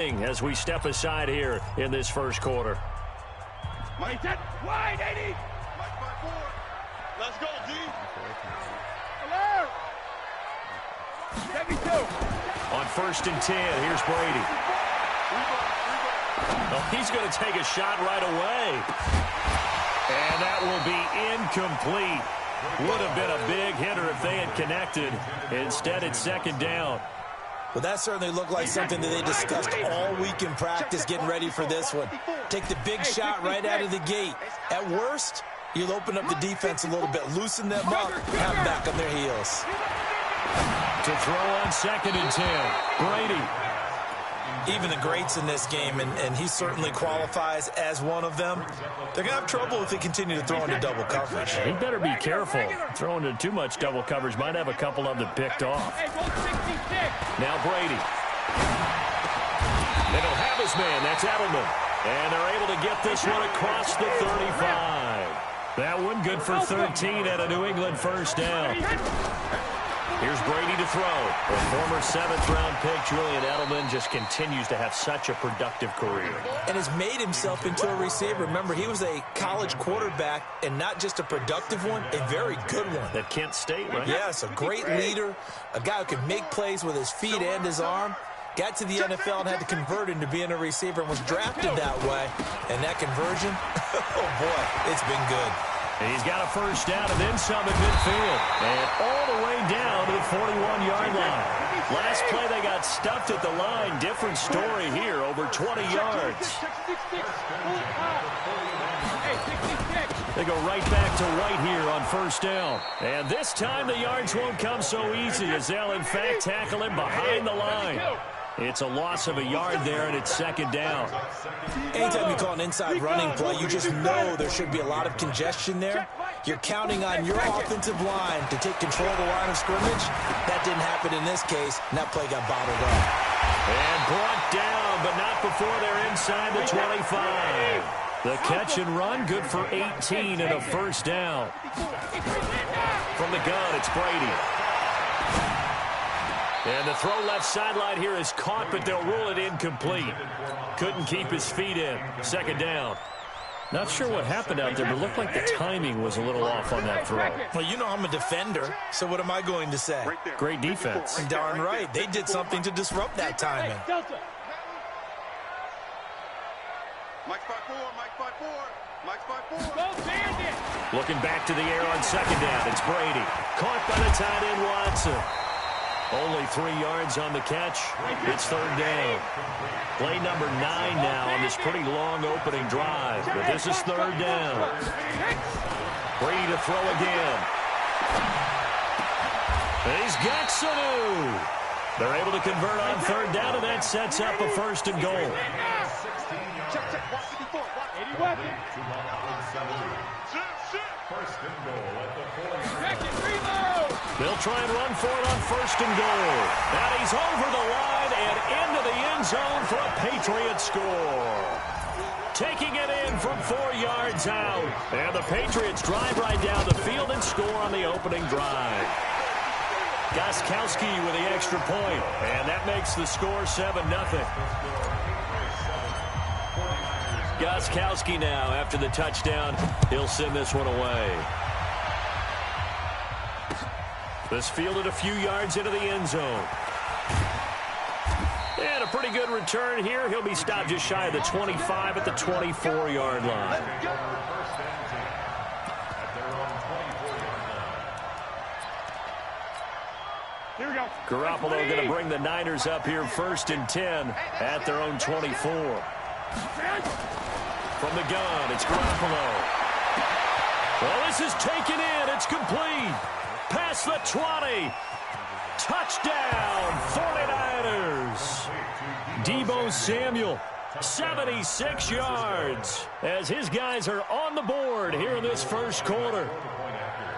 as we step aside here in this first quarter. Mike, that wide, 80. Mike, 5-4. Let's go, D. Alert. 72. On 1st and 10, here's Brady. Oh, he's going to take a shot right away. And that will be incomplete. Would have been a big hitter if they had connected. Instead, it's 2nd down. Well, that certainly looked like something that they discussed all week in practice, getting ready for this one. Take the big shot right out of the gate. At worst, you'll open up the defense a little bit, loosen them up, have them back on their heels. To throw on 2nd and 10, Brady. Even the greats in this game, and he certainly qualifies as one of them, they're going to have trouble if they continue to throw into double coverage. He better be careful. Throwing into too much double coverage might have a couple of them picked off. Now Brady. They don't have his man. That's Edelman. And they're able to get this one across the 35. That one good for 13 at a New England first down. Here's Brady to throw. The former 7th-round pick, Julian Edelman, just continues to have such a productive career. And has made himself into a receiver. Remember, he was a college quarterback, and not just a productive one, a very good one. At Kent State, right? Yes, a great leader, a guy who can make plays with his feet and his arm. Got to the NFL and had to convert into being a receiver and was drafted that way. And that conversion, oh boy, it's been good. He's got a first down and then some at midfield. And all the way down to the 41-yard line. Last play they got stuffed at the line. Different story here, over 20 yards. They go right back to White here on first down. And this time the yards won't come so easy as they'll in fact tackle him behind the line. It's a loss of a yard there, and it's 2nd down. Anytime you call an inside running play, you just know there should be a lot of congestion there. You're counting on your offensive line to take control of the line of scrimmage. That didn't happen in this case, and that play got bottled up. And brought down, but not before they're inside the 25. The catch and run, good for 18 and a first down. From the gun, it's Brady. And the throw left sideline here is caught, but they'll rule it incomplete. Couldn't keep his feet in. 2nd down. Not sure what happened out there, but it looked like the timing was a little off on that throw. Well, you know I'm a defender, so what am I going to say? Great defense. Darn right. They did something to disrupt that timing. Mike 5-4, Mike 5-4, Mike 5-4. Looking back to the air on 2nd down. It's Brady. Caught by the tight end Watson. Only 3 yards on the catch. It's 3rd down. Play number 9 now on this pretty long opening drive. But this is 3rd down. Brady to throw again. He's got Sanu. They're able to convert on 3rd down, and that sets up a 1st and goal. They'll try and run for it on 1st and goal. And he's over the line and into the end zone for a Patriot score. Taking it in from 4 yards out. And the Patriots drive right down the field and score on the opening drive. Gostkowski with the extra point. And that makes the score 7-0. Gostkowski now, after the touchdown, he'll send this one away. This fielded a few yards into the end zone. And a pretty good return here. He'll be stopped just shy of the 25 at the 24-yard line. Here we go. Garoppolo going to bring the Niners up here 1st and 10 at their own 24. From the gun, it's Garoppolo. Well, this is taken in. It's complete. Past the 20. Touchdown, 49ers. Deebo Samuel, 76 yards, as his guys are on the board here in this first quarter.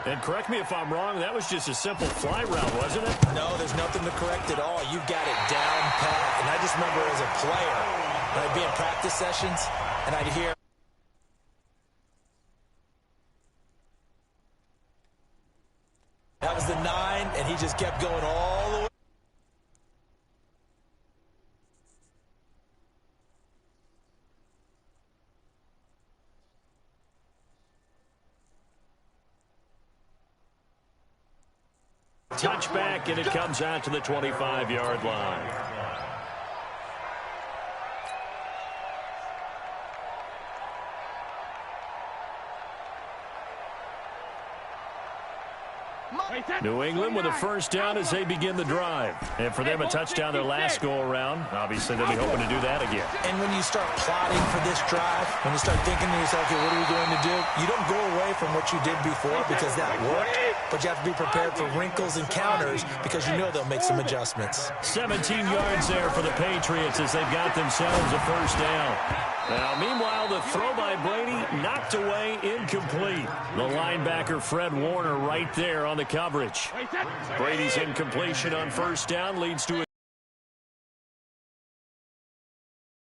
And correct me if I'm wrong, that was just a simple fly route, wasn't it? No, there's nothing to correct at all. You got it down pat. And I just remember as a player, when I'd be in practice sessions, and I'd hear, that was the 9, and he just kept going all the way. touchback, and it comes out to the 25-yard line. New England with a first down as they begin the drive. And for them, a touchdown their last go-around. Obviously, they'll be hoping to do that again. And when you start plotting for this drive, when you start thinking to yourself, okay, what are we going to do? You don't go away from what you did before because that worked, but you have to be prepared for wrinkles and counters because you know they'll make some adjustments. 17 yards there for the Patriots as they've got themselves a first down. Now, meanwhile, the throw by Brady knocked away, incomplete. The linebacker, Fred Warner, right there on the coverage. Brady's incompletion on first down leads to a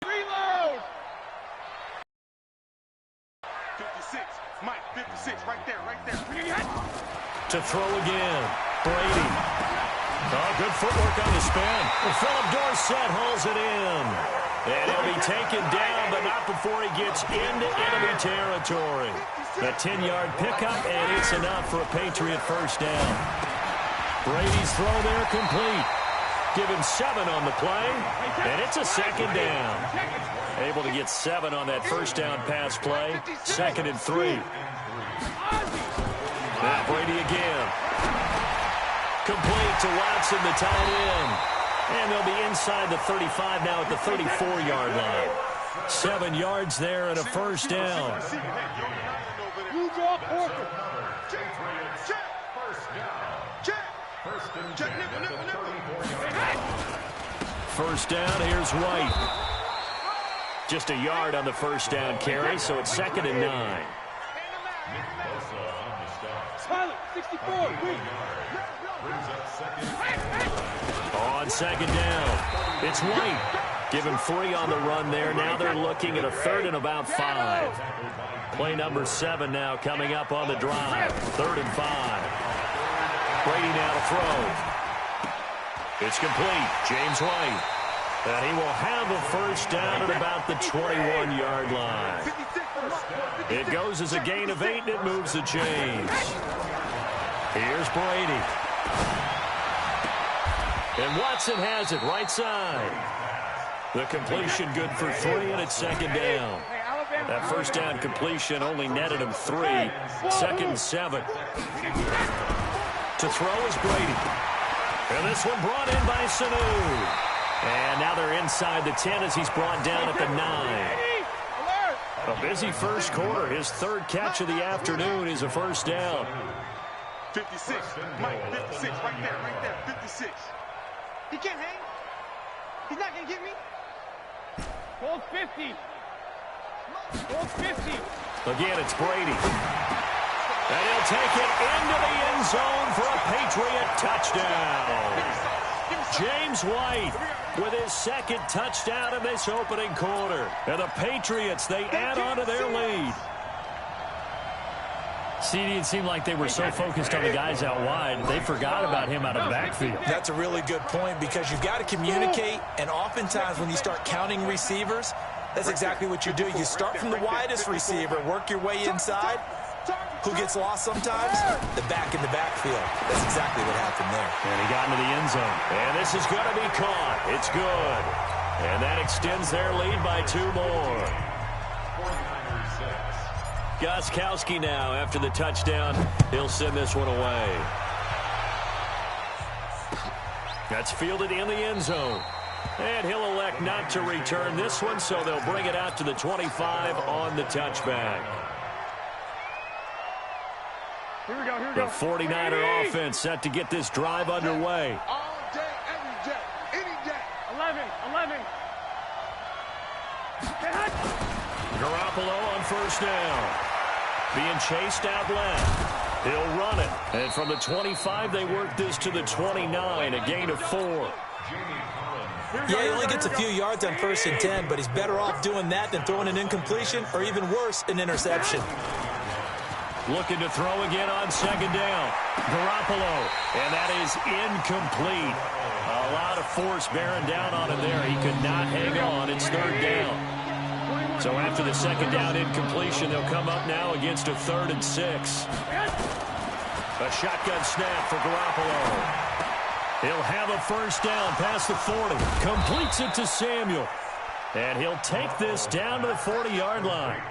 reload. 56, Mike, 56, right there. to throw again. Brady. Oh, good footwork on the spin. Philip Dorsett hauls it in. And he'll be taken down, but not before he gets into enemy territory. A 10-yard pickup, and it's enough for a Patriot first down. Brady's throw there complete. Give him 7 on the play, and it's a second down. Able to get 7 on that first down pass play. 2nd and 3. Now Brady again. Complete to Watson, the tight end. And they'll be inside the 35 now at the 34-yard line. 7 yards there and a first down. First down, here's White. Just a yard on the first down carry, so it's 2nd and 9. 64. On 2nd down, it's White. Give him 3 on the run there. Now they're looking at a 3rd and about 5. Play number 7 now coming up on the drive. 3rd and 5. Brady now to throw. It's complete. James White. And he will have a first down at about the 21-yard line. It goes as a gain of 8, and it moves the chains. Here's Brady. And Watson has it right side. The completion good for 3, and it's 2nd down. That first down completion only netted him 3. 2nd and 7. To throw is Brady. And this one brought in by Sanu. And now they're inside the 10 as he's brought down at the 9. A busy first quarter. His 3rd catch of the afternoon is a first down. 56, Mike, 56, right there, 56. He can't hang. He's not going to get me. Hold 50. Hold 50. Again, it's Brady. And he'll take it into the end zone for a Patriot touchdown. James White with his 2nd touchdown in this opening quarter. And the Patriots, they add on to their lead. CD, it seemed like they were so focused on the guys out wide, they forgot about him out of the backfield. That's a really good point because you've got to communicate, and oftentimes when you start counting receivers, that's exactly what you do. You start from the widest receiver, work your way inside. Who gets lost sometimes? The back in the backfield. That's exactly what happened there. And he got into the end zone. And this is going to be caught. It's good. And that extends their lead by 2 more. Gostkowski now after the touchdown. He'll send this one away. That's fielded in the end zone. And he'll elect not to return this one, so they'll bring it out to the 25 on the touchback. Here we go. The 49er offense set to get this drive underway. All day, every day, any day. 11. Garoppolo on first down. Being chased out left. He'll run it. And from the 25, they work this to the 29, a gain of 4. Yeah, he only gets a few yards on 1st and 10, but he's better off doing that than throwing an incompletion or even worse, an interception. Looking to throw again on 2nd down. Garoppolo. And that is incomplete. A lot of force bearing down on him there. He could not hang on. It's 3rd down. So after the 2nd down incompletion, they'll come up now against a 3rd and 6. A shotgun snap for Garoppolo. He'll have a first down past the 40. Completes it to Samuel. And he'll take this down to the 40-yard line.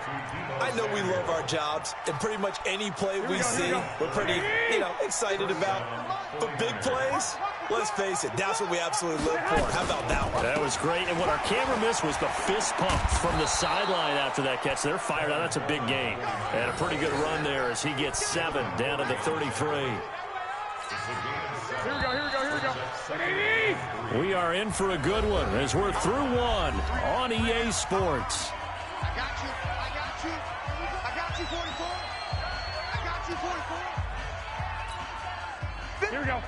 I know we love our jobs, and pretty much any play we see, we're pretty, excited about. But big plays, let's face it, that's what we absolutely live for. How about that one? That was great, and what our camera missed was the fist pump from the sideline after that catch. They're fired out. That's a big gain. And a pretty good run there as he gets 7 down to the 33. Here we go. We are in for a good one as we're through one on EA Sports. I got you, 44. I got you, 44. Here we go.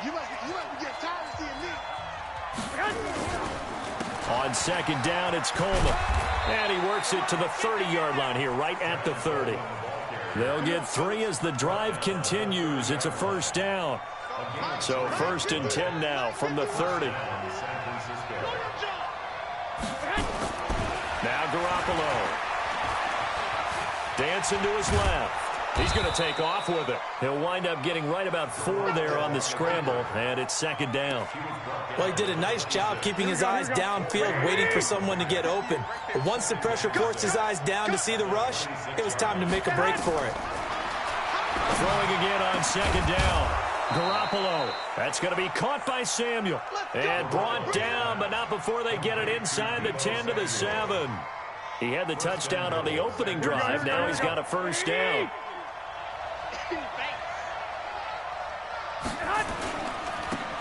You must be getting tired of seeing me. On second down, it's Coleman. And he works it to the 30-yard line here, right at the 30. They'll get 3 as the drive continues. It's a first down. So 1st and 10 now from the 30. Now Garoppolo. Dancing to his left. He's going to take off with it. He'll wind up getting right about 4 there on the scramble, and it's 2nd down. Well, he did a nice job keeping his eyes downfield, waiting for someone to get open. But once the pressure forced his eyes down to see the rush, it was time to make a break for it. Throwing again on 2nd down. Garoppolo. That's going to be caught by Samuel. And brought down, but not before they get it inside the 10 to the 7. He had the touchdown on the opening drive. Now he's got a first down.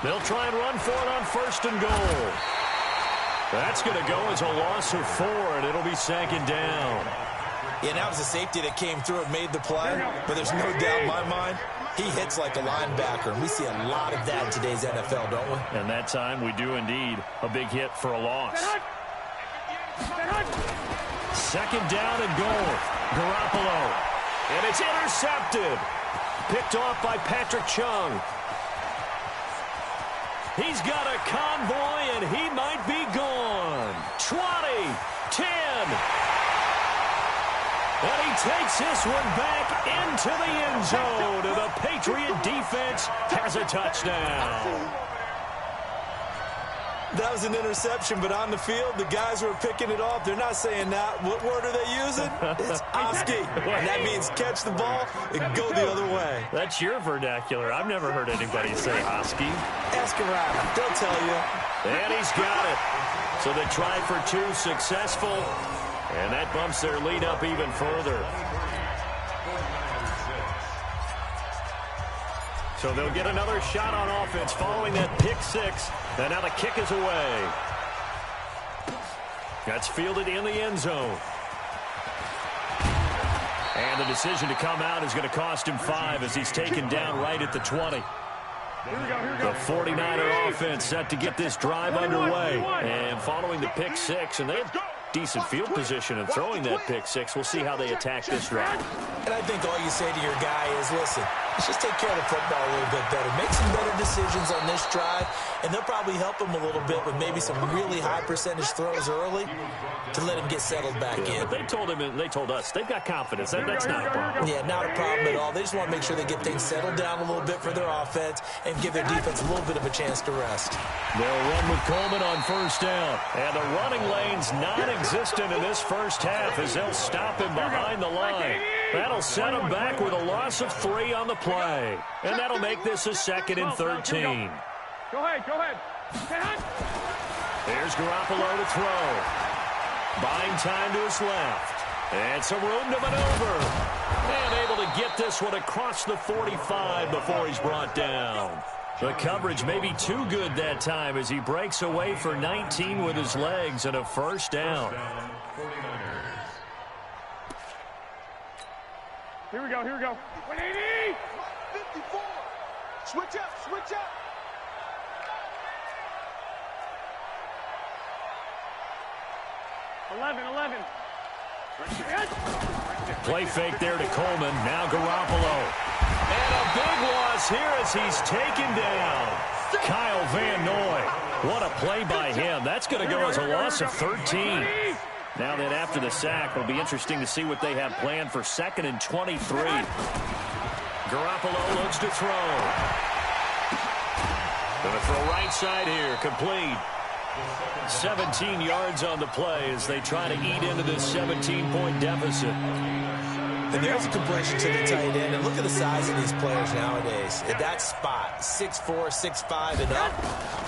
They'll try and run for it on 1st and goal. That's going to go as a loss of 4, and it'll be 2nd down. Yeah, that was a safety that came through and made the play, but there's no doubt in my mind he hits like a linebacker, and we see a lot of that in today's NFL, don't we? And that time we do indeed. A big hit for a loss. 2nd down and goal. Garoppolo. And it's intercepted. Picked off by Patrick Chung. He's got a convoy, and he might be gone. 20, 10. And he takes this one back into the end zone. And the Patriot defense has a touchdown. That was an interception, but on the field, the guys who are picking it off, they're not saying that. What word are they using? It's Oski. And that means catch the ball and go the other way. That's your vernacular. I've never heard anybody say Oski. Ask around. They'll tell you. And he's got it. So the try for 2 successful. And that bumps their lead up even further. So they'll get another shot on offense following that pick 6. And now the kick is away. That's fielded in the end zone. And the decision to come out is going to cost him 5 as he's taken down right at the 20. The 49er offense set to get this drive underway. And following the pick 6, and they have decent field position and throwing that pick 6. We'll see how they attack this drive. And I think all you say to your guy is, listen, let's just take care of the football a little bit better. Make some better decisions on this drive, and they'll probably help him a little bit with maybe some really high percentage throws early to let him get settled back in. But they told him, and they told us, they've got confidence. That's not a problem. Yeah, not a problem at all. They just want to make sure they get things settled down a little bit for their offense and give their defense a little bit of a chance to rest. They'll run with Coleman on 1st down. And the running lane's non-existent in this first half as they'll stop him behind the line. That'll set him back with a loss of 3 on the play. And that'll make this a 2nd and 13. Go ahead. There's Garoppolo to throw. Buying time to his left. And some room to maneuver. And able to get this one across the 45 before he's brought down. The coverage may be too good that time as he breaks away for 19 with his legs and a first down. Here we go. 180! 54. Switch up. 11. Play fake there to Coleman. Now Garoppolo. And a big loss here as he's taken down. Kyle Van Noy. What a play by him. That's going to go as a loss of 13. Now then, after the sack, it'll be interesting to see what they have planned for 2nd and 23. Garoppolo looks to throw. Going to throw right side here, complete. 17 yards on the play as they try to eat into this 17-point deficit. And there's a completion to the tight end. And look at the size of these players nowadays. At that spot, 6'4", 6'5", and up.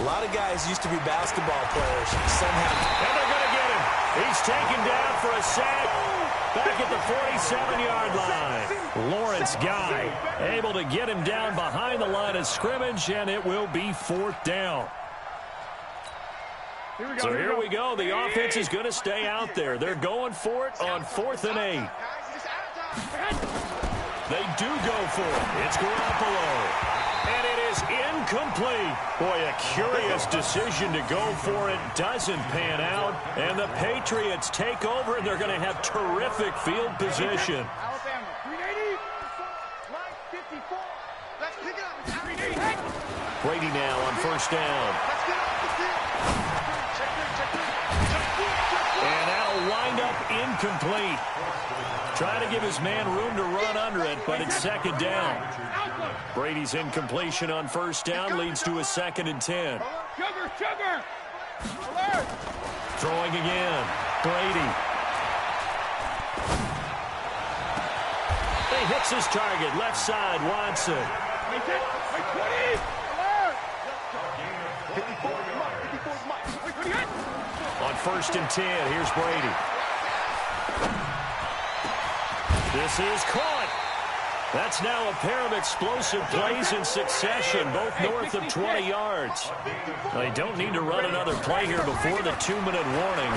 A lot of guys used to be basketball players. Somehow. And they're going to get him. He's taken down for a sack back at the 47-yard line. Lawrence Guy able to get him down behind the line of scrimmage, and it will be 4th down. So here we go. The offense is going to stay out there. They're going for it on 4th and 8. They do go for it. It's Garoppolo. And it is incomplete. Boy, a curious decision to go for it. Doesn't pan out. And the Patriots take over, and they're going to have terrific field position. Alabama, 380. Line 54. Let's pick it up. Brady now on 1st down. Let's get off the field. And that'll wind up incomplete. Trying to give his man room to run under it, but it's 2nd down. Brady's incompletion on 1st down leads to a 2nd and 10. Sugar. Alert. Throwing again. Brady. He hits his target. Left side, Watson. On 1st and 10, here's Brady. This is caught. That's now a pair of explosive plays in succession, both north of 20 yards. They don't need to run another play here before the 2-minute warning.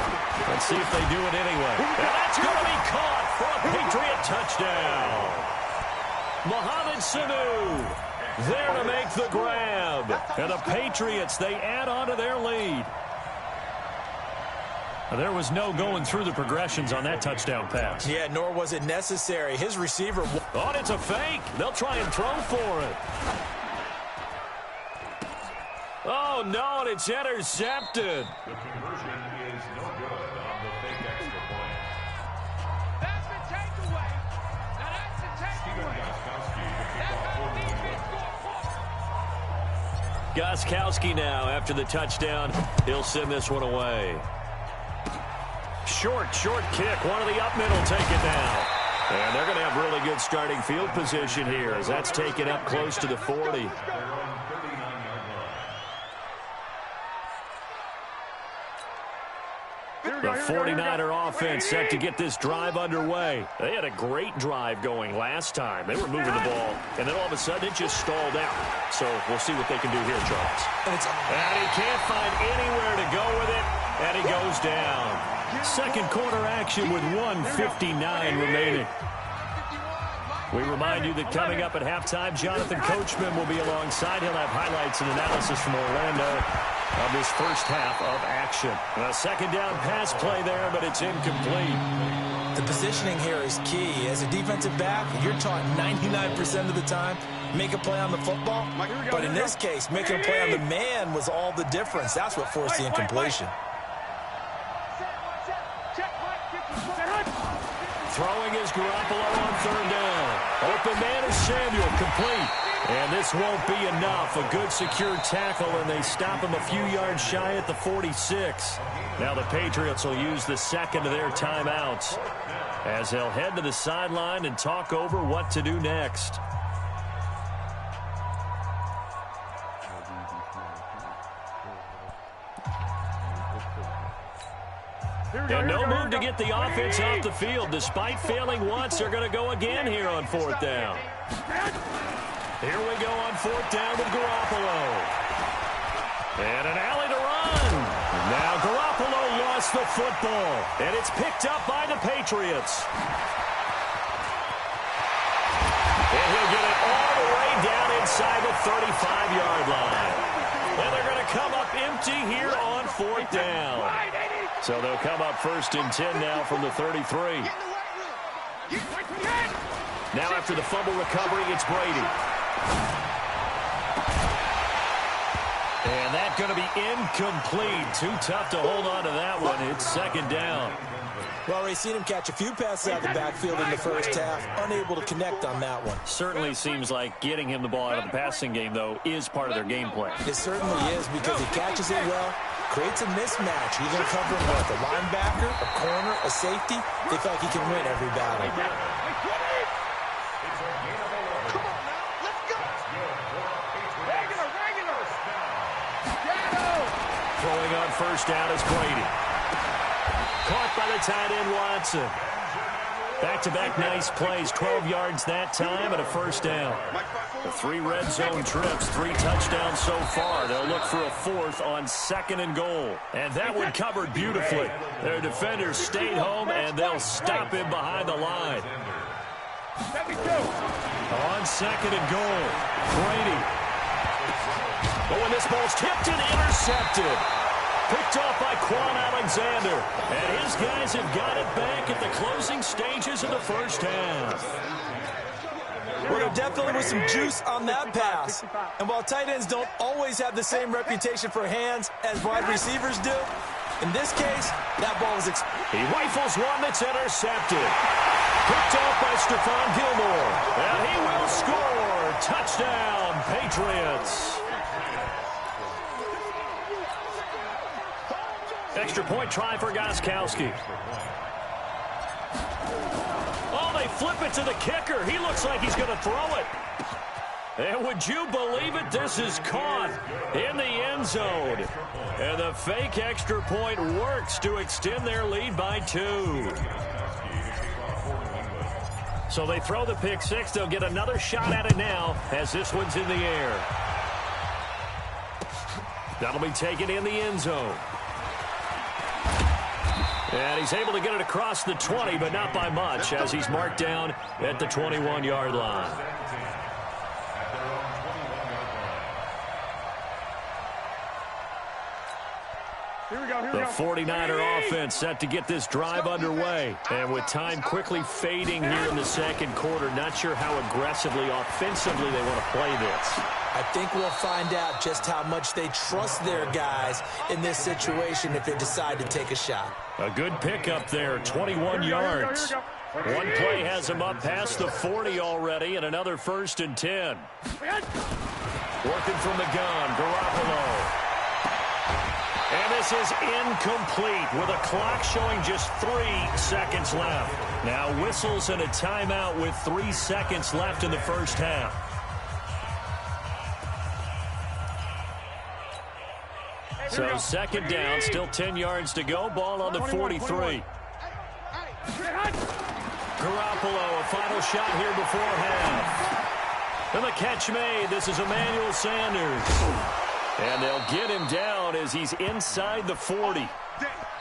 Let's see if they do it anyway. And that's going to be caught for a Patriot touchdown. Mohamed Sanu there to make the grab. And the Patriots, they add on to their lead. There was no going through the progressions on that touchdown pass. Yeah, nor was it necessary. His receiver. Oh, it's a fake. They'll try and throw for it. Oh, no, and it's intercepted. The conversion is no good on the fake extra point. That's the takeaway. Now that's the takeaway. Gostkowski now after the touchdown. He'll send this one away. Short kick. One of the up middle take it down. And they're going to have really good starting field position here as that's taken up close to the 40. The 49er offense set to get this drive underway. They had a great drive going last time. They were moving the ball, and then all of a sudden it just stalled out. So we'll see what they can do here, Charles. And he can't find anywhere to go with it, and he goes down. Second quarter action with 1:59 remaining. We remind you that coming up at halftime, Jonathan Coachman will be alongside. He'll have highlights and analysis from Orlando of this first half of action. A second down pass play there, but it's incomplete. The positioning here is key. As a defensive back, you're taught 99% of the time, make a play on the football. But in this case, making a play on the man was all the difference. That's what forced the incompletion. Throwing is Garoppolo on 3rd down. Open man is Samuel, complete. And this won't be enough. A good secure tackle, and they stop him a few yards shy at the 46. Now the Patriots will use the second of their timeouts as they'll head to the sideline and talk over what to do next. And no move to get the offense off the field. Despite failing once, they're going to go again here on 4th down. Here we go on 4th down with Garoppolo. And an alley to run. Now Garoppolo lost the football. And it's picked up by the Patriots. And he'll get it all the way down inside the 35-yard line. And they're going to come up empty here on 4th down. So they'll come up 1st and 10 now from the 33. Now after the fumble recovery, it's Brady. And that's going to be incomplete. Too tough to hold on to that one. It's second down. Well, we've seen him catch a few passes out of the backfield in the first half. Unable to connect on that one. Certainly seems like getting him the ball out of the passing game, though, is part of their game plan. It certainly is because he catches it well, creates a mismatch. He's going to cover him with a linebacker, a corner, a safety. They feel like he can win every battle. Throwing on first down is Brady. Caught by the tight end, Watson. Back-to-back nice plays, 12 yards that time and a first down. The 3 red zone trips, 3 touchdowns so far. They'll look for a 4th on 2nd and goal. And that one covered beautifully. Their defenders stayed home, and they'll stop him behind the line. On 2nd and goal, Brady. Oh, and this ball's tipped and intercepted. Picked off by Quan Alexander. And his guys have got it back at the closing stages of the first half. Well, there definitely was some juice on that pass. And while tight ends don't always have the same reputation for hands as wide receivers do, in this case, that ball was... He rifles one that's intercepted. Picked off by Stephon Gilmore. And he will score. Touchdown, Patriots. Extra point try for Gostkowski. Oh, they flip it to the kicker. He looks like he's going to throw it. And would you believe it? This is caught in the end zone. And the fake extra point works to extend their lead by 2. So they throw the pick 6. They'll get another shot at it now as this one's in the air. That'll be taken in the end zone. And he's able to get it across the 20, but not by much, as he's marked down at the 21-yard line. The 49er offense set to get this drive underway. And with time quickly fading here in the second quarter, not sure how aggressively, offensively they want to play this. I think we'll find out just how much they trust their guys in this situation if they decide to take a shot. A good pickup there, 21 yards. One play has him up past the 40 already, and another 1st and 10. Working from the gun, Garoppolo. And this is incomplete with a clock showing just 3 seconds left. Now whistles and a timeout with 3 seconds left in the first half. So 2nd down, still 10 yards to go. Ball on the 43. Garoppolo, a final shot here before half. And the catch made. This is Emmanuel Sanders. And they'll get him down as he's inside the 40.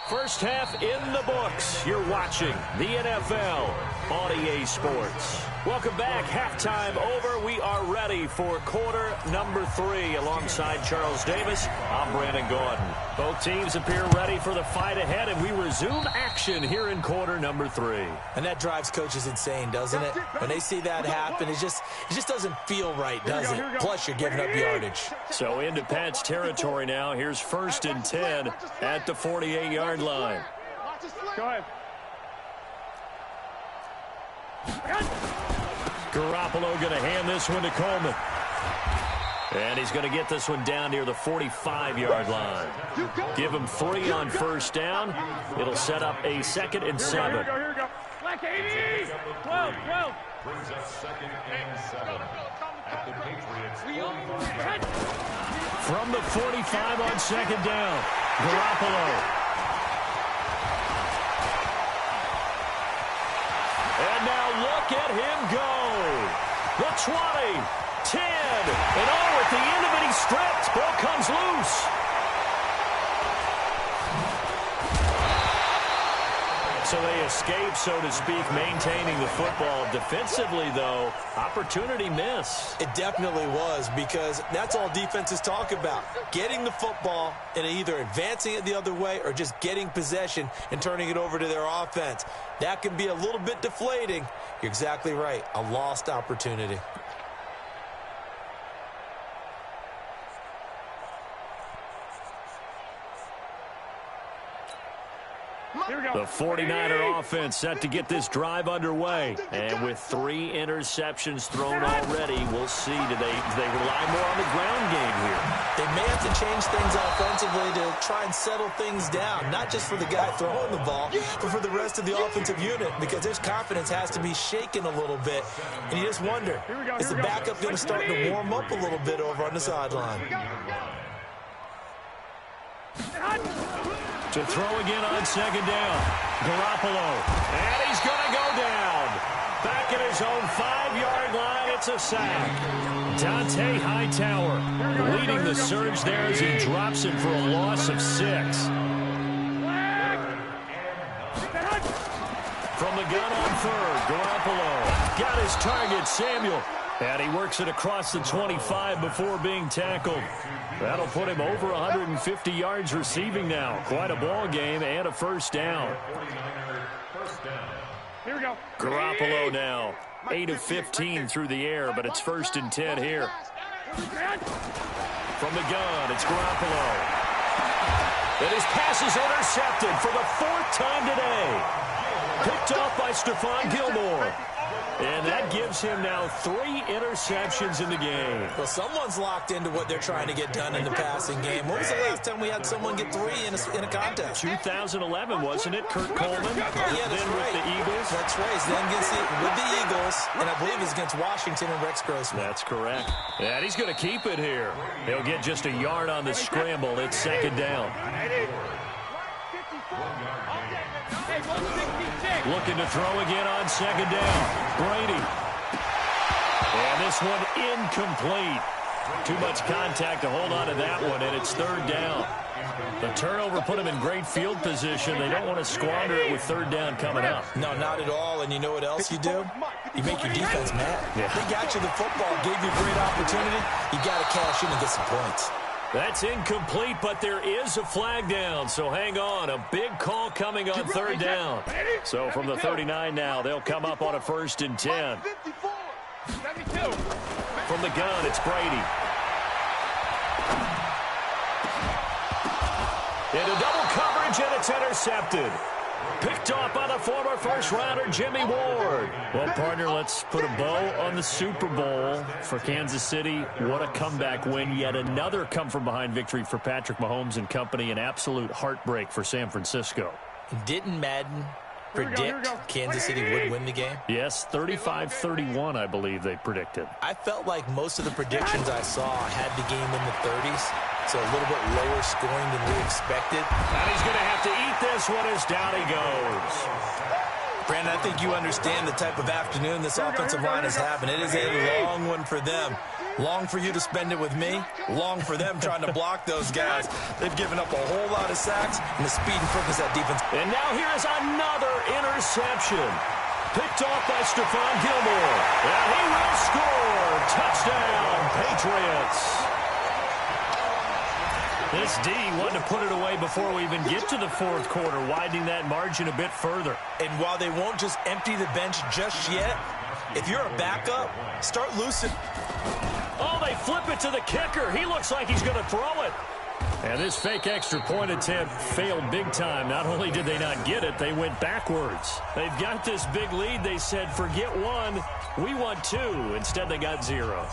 First half in the books. You're watching the NFL on EA Sports. Welcome back. Halftime over. We are ready for quarter number 3. Alongside Charles Davis, I'm Brandon Gordon. Both teams appear ready for the fight ahead, and we resume action here in quarter number 3. And that drives coaches insane, doesn't it? When they see that happen, it just doesn't feel right, does it? Plus, you're giving up yardage. So into Pat's territory now. Here's 1st and 10 at the 48-yard line. Go ahead. Garoppolo going to hand this one to Coleman. And he's going to get this one down near the 45-yard line. Give him 3 on first down. It'll set up a 2nd and 7. Here we go. Black 80. 12. Brings us 2nd and 7 at the Patriots. From the 45 on 2nd down, Garoppolo. And now look at him go. The 20, 10, and oh, at the end of it, he stripped. Ball comes loose. So they escape, so to speak, maintaining the football. Defensively, though, opportunity miss. It definitely was, because that's all defenses talk about. Getting the football and either advancing it the other way or just getting possession and turning it over to their offense. That can be a little bit deflating. You're exactly right. A lost opportunity. The 49er offense set to get this drive underway. And with 3 interceptions thrown already, we'll see. Do they rely more on the ground game here? They may have to change things offensively to try and settle things down, not just for the guy throwing the ball, but for the rest of the offensive unit, because his confidence has to be shaken a little bit. And you just wonder, is the backup going to start to warm up a little bit over on the sideline? To throw again on second down. Garoppolo. And he's going to go down. Back at his own 5-yard line, it's a sack. Dante Hightower leading the surge there as he drops him for a loss of 6. From the gun on third, Garoppolo got his target, Samuel. And he works it across the 25 before being tackled. That'll put him over 150 yards receiving now. Quite a ball game and a first down. Here we go. Garoppolo now, 8 of 15 through the air, but it's 1st and 10 here. From the gun, it's Garoppolo. And his pass is intercepted for the 4th time today. Picked off by Stephon Gilmore. And that gives him now 3 interceptions in the game. Well, someone's locked into what they're trying to get done in the passing game. When was the last time we had someone get 3 in a contest? 2011, wasn't it? Kurt Coleman? Yeah, that's then right. With the Eagles? That's right. Then with the Eagles, and I believe it's against Washington and Rex Grossman. That's correct. And he's going to keep it here. He'll get just a yard on the scramble. It's 2nd down. Looking to throw again on 2nd down. Brady. And this one incomplete. Too much contact to hold on to that one, and it's 3rd down. The turnover put him in great field position. They don't want to squander it with 3rd down coming up. No, not at all. And you know what else you do? You make your defense mad. Yeah. They got you the football, gave you a great opportunity. You got to cash in and get some points. That's incomplete, but there is a flag down, so hang on. A big call coming on 3rd down. So from the 39 now, they'll come up on a 1st and 10. From the gun, it's Brady. Into double coverage, and it's intercepted. Picked off by the former first-rounder, Jimmy Ward. Well, partner, let's put a bow on the Super Bowl for Kansas City. What a comeback win. Yet another come-from-behind victory for Patrick Mahomes and company. An absolute heartbreak for San Francisco. Didn't Madden predict Kansas City would win the game? Yes, 35-31, I believe they predicted. I felt like most of the predictions I saw had the game in the 30s. So a little bit lower scoring than we expected. And he's going to have to eat this one as down he goes. Brandon, I think you understand the type of afternoon this offensive line is having. It is a long one for them. Long for you to spend it with me. Long for them trying to block those guys. They've given up a whole lot of sacks, and the speed and quickness of that defense. And now here is another interception. Picked off by Stephon Gilmore. And he will score. Touchdown, Patriots. This D wanted to put it away before we even get to the 4th quarter, widening that margin a bit further. And while they won't just empty the bench just yet, if you're a backup, start loosening. Oh, they flip it to the kicker. He looks like he's going to throw it. And this fake extra point attempt failed big time. Not only did they not get it, they went backwards. They've got this big lead. They said, forget 1, we want 2. Instead, they got 0.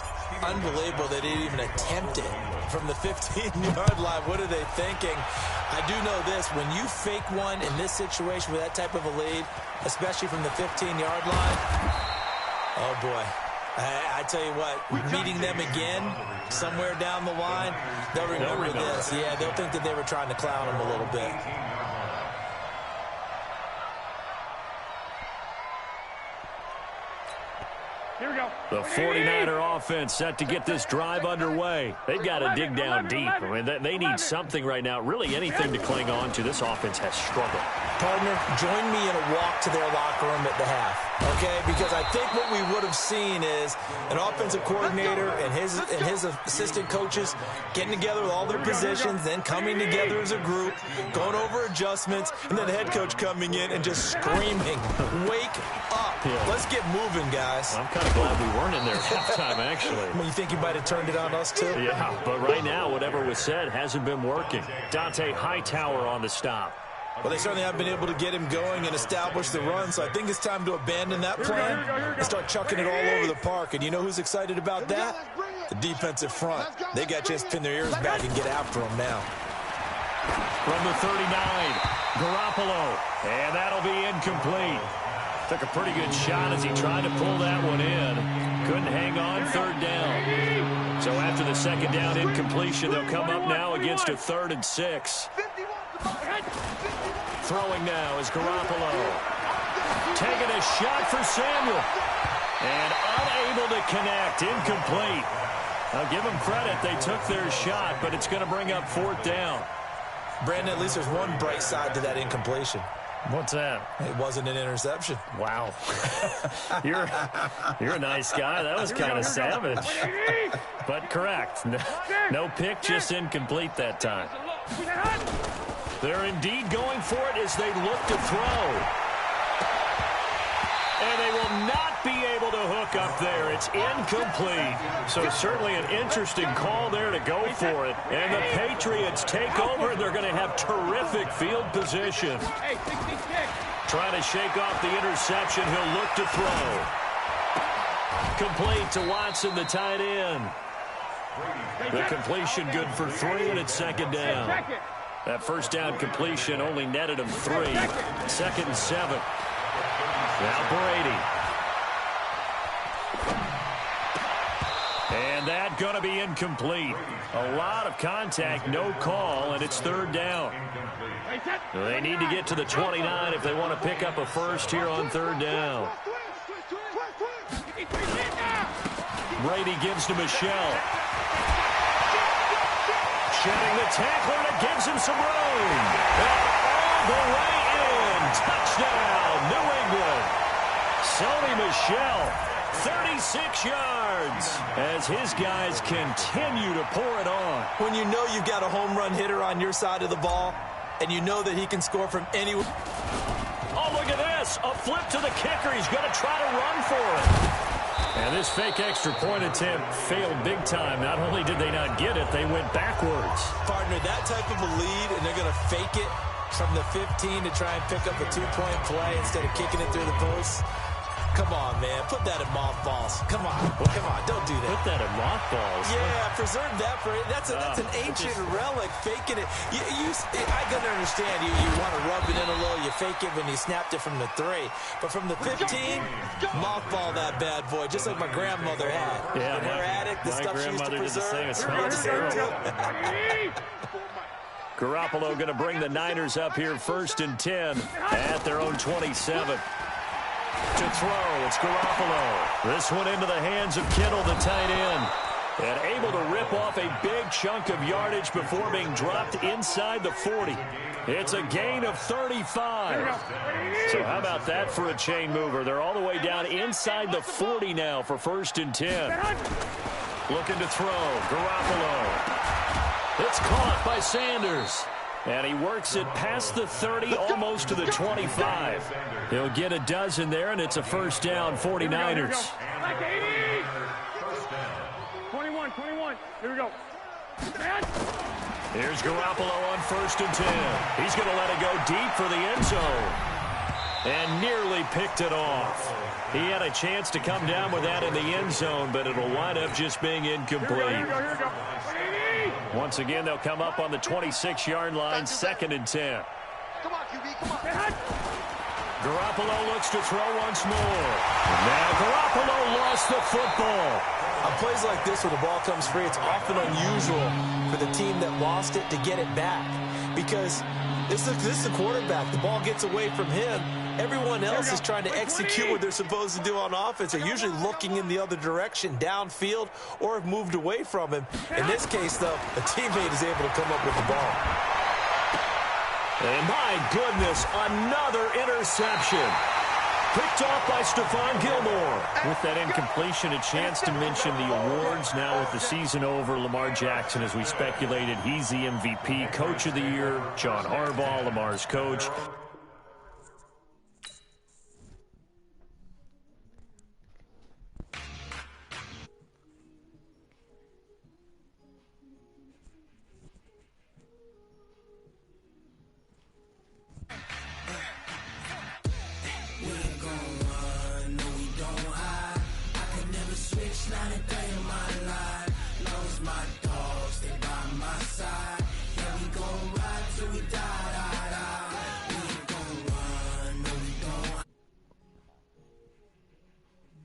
Unbelievable they didn't even attempt it from the 15-yard line. What are they thinking? I do know this. When you fake one in this situation with that type of a lead, especially from the 15-yard line, oh, boy. I tell you what, meeting them again somewhere down the line, they'll remember this. Yeah, they'll think that they were trying to clown them a little bit. Here we go. The 49er offense set to get this drive underway. They've got to dig down deep. I mean, they need something right now, really anything to cling on to. This offense has struggled. Partner, join me in a walk to their locker room at the half, okay? Because I think what we would have seen is an offensive coordinator and his assistant coaches getting together with all their positions, then coming together as a group, going over adjustments, and then the head coach coming in and just screaming, wake up. Yeah. Let's get moving, guys. I'm kind of glad we weren't in there at halftime, actually. I mean, you think you might have turned it on us, too? Yeah, but right now, whatever was said hasn't been working. Dante Hightower on the stop. Well, they certainly haven't been able to get him going and establish the run, so I think it's time to abandon that plan and start chucking it all over the park. And you know who's excited about that? The defensive front. They got a chance to pin their ears back and get after him now. From the 39, Garoppolo, and that'll be incomplete. Took a pretty good shot as he tried to pull that one in. Couldn't hang on, third down. So after the second down incompletion, they'll come up now against a 3rd and 6. Throwing now is Garoppolo. Taking a shot for Samuel. And unable to connect, incomplete. I'll give them credit, they took their shot, but it's going to bring up 4th down. Brandon, at least there's one bright side to that incompletion. What's that? It wasn't an interception. Wow. You're a nice guy. That was kind of savage. But correct. No pick, just incomplete that time. They're indeed going for it as they look to throw. And they will not be able to hook up there. It's incomplete. So certainly an interesting call there to go for it. And the Patriots take over. They're going to have terrific field position. Trying to shake off the interception. He'll look to throw. Complete to Watson, the tight end. The completion good for 3, and it's 2nd down. That first down completion only netted him 3. 2nd and 7. Now Brady. And that going to be incomplete. A lot of contact, no call, and it's 3rd down. They need to get to the 29 if they want to pick up a first here on 3rd down. Brady gives to Michelle. Shedding the tackler, and it gives him some room. And all the way in. Touchdown, New England. Sony Michel, 36 yards, as his guys continue to pour it on. When you know you've got a home run hitter on your side of the ball, and you know that he can score from anywhere. Oh, look at this. A flip to the kicker. He's going to try to run for it. And this fake extra point attempt failed big time. Not only did they not get it, they went backwards. Partner, that type of a lead, and they're going to fake it from the 15 to try and pick up a 2-point play instead of kicking it through the post. Come on, man. Put that in mothballs. Come on. Come on. Don't do that. Put that in mothballs. Yeah, preserve that for it. That's an ancient relic. Faking it. I can understand. You want to rub it in a little. You fake it when you snapped it from the 3. But from the 15, mothball that bad boy, just like my grandmother had. Yeah, in her attic, the stuff she used to preserve. Garoppolo going to bring the Niners up here 1st and 10 at their own 27. To throw, it's Garoppolo. This one into the hands of Kittle, the tight end. And able to rip off a big chunk of yardage before being dropped inside the 40. It's a gain of 35. So how about that for a chain mover? They're all the way down inside the 40 now for 1st and 10. Looking to throw, Garoppolo. It's caught by Sanders. And he works it past the 30, almost to the 25. He'll get a dozen there, and it's a 1st down, 49ers. 21. Here we go. Here's Garoppolo on 1st and 10. He's going to let it go deep for the end zone. And nearly picked it off. He had a chance to come down with that in the end zone, but it'll wind up just being incomplete. Here we go. Once again, they'll come up on the 26-yard line, 2nd and 10. Come on, QB, come on. Garoppolo looks to throw once more. Now Garoppolo lost the football. On plays like this where the ball comes free, it's often unusual for the team that lost it to get it back. Because this is the quarterback. The ball gets away from him. Everyone else is trying to execute what they're supposed to do on offense. They're usually looking in the other direction, downfield, or have moved away from him. In this case, though, a teammate is able to come up with the ball. And my goodness, another interception. Picked off by Stephon Gilmore. With that incompletion, a chance to mention the awards. Now with the season over, Lamar Jackson, as we speculated, he's the MVP, Coach of the Year. John Harbaugh, Lamar's coach. Dogs, stay by my side. Yeah, we gon' ride till we die.